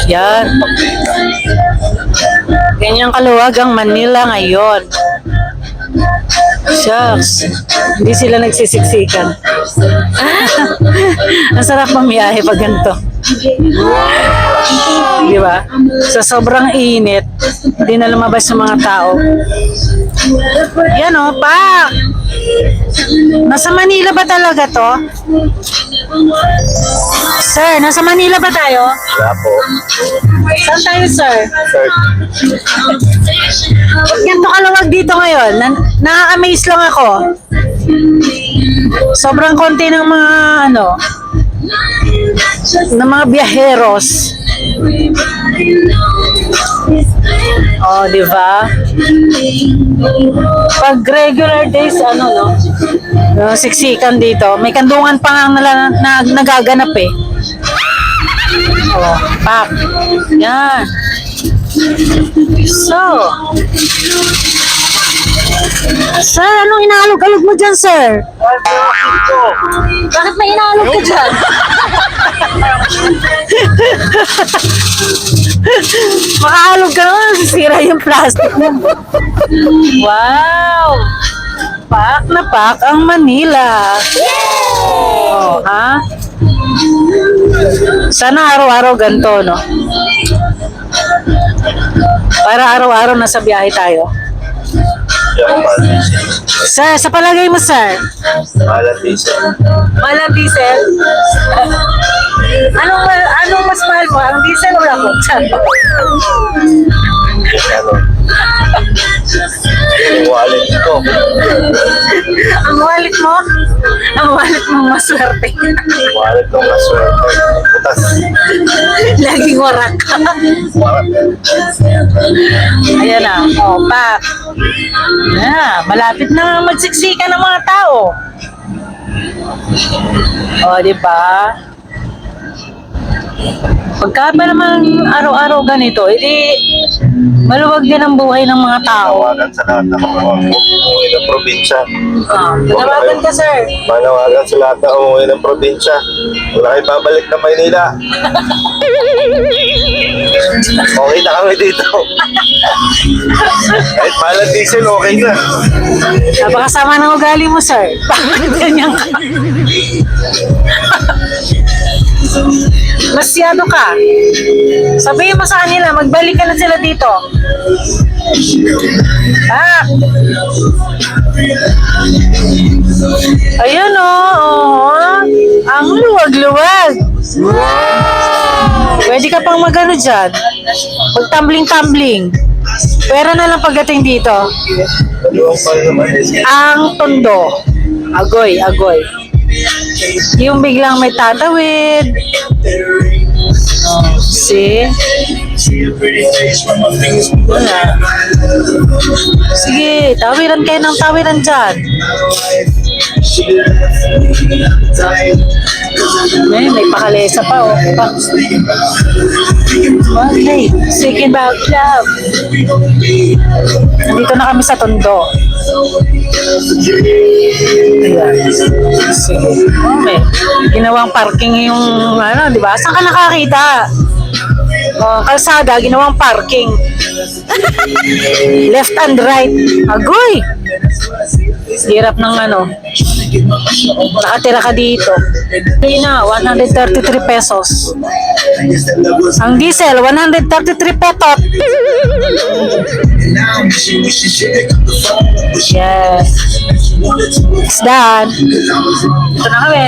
Yan. Ganyang kaluwag ang Manila ngayon. Shucks. Hindi sila nagsisiksikan. Ang sarap mamiyahe pag ganito. Di ba? Sa sobrang init, hindi na lumabas yung mga tao. Yan o, pak! Nasa Manila ba talaga to? Sir, nasa Manila ba tayo? Wala po. Saan tayo, sir? Sir, Ba't ganito kaluwag dito ngayon? Nakaka-amaze lang ako. Sobrang konti ng mga ng mga biyaheros. Oh, di ba? Pag regular days, siksikan dito. May kandungan pa nga nagaganap eh. Oh, pak. Yan. So, sir, anong inaalog-alog mo dyan, sir? Bakit may inaalog ka dyan? Makaalog ka naman, sisira yung plastic mo. Wow! Pak na pak ang Manila. Oh, ha? Sana araw-araw ganito, no? Para araw-araw nasa biyahe tayo. Sir, sa palagay mo, sir? Malang diesel. Malang diesel? Anong mas mahal mo? Ang diesel o ako? Yung wallet ko. Ang wallet mo? Ang wallet mo maswerte. Yung wallet ko maswerte. Putas. Laging warak ka. Ayan na. O, pak. Malapit na magsiksika ng mga tao. O, di ba? Pagka ba naman araw-araw ganito, edi maluwag din ang buhay ng mga tao. Manawagan sa lahat ng mga umuwi ng probinsya. Tanawagan ka, sir. Manawagan sa lahat ng umuwi ng probinsya. Wala kayo babalik na Maynila. Okay na kami dito. Kahit malang diesel, okay na. Napakasama ng ugali mo, sir. Bakit ganyan ka? Masyado ka. Sabihin mo sa kanila, magbalik ka na sila dito. Ayun ang luwag-luwag. Pwede ka pang magano dyan. Mag-tumbling-tumbling. Pera na lang pagdating dito. Ang tondo. Agoy. Yung biglang may tatawid. See? Wala. Sige, tawiran kayo ng tawiran dyan. May pakalesa pa, oh. Okay, Second Bag Club. Nandito na kami sa Tondo. Ayan. Sige. Okay. Ginawang parking yung, di ba? Saan ka nakakita? Kalsada, ginawang parking. Left and right. Agoy! Hirap ng nakatira ka dito. Hindi na, 133 pesos. Ang diesel, 133 petot. Yes. It's done. Ito na kami.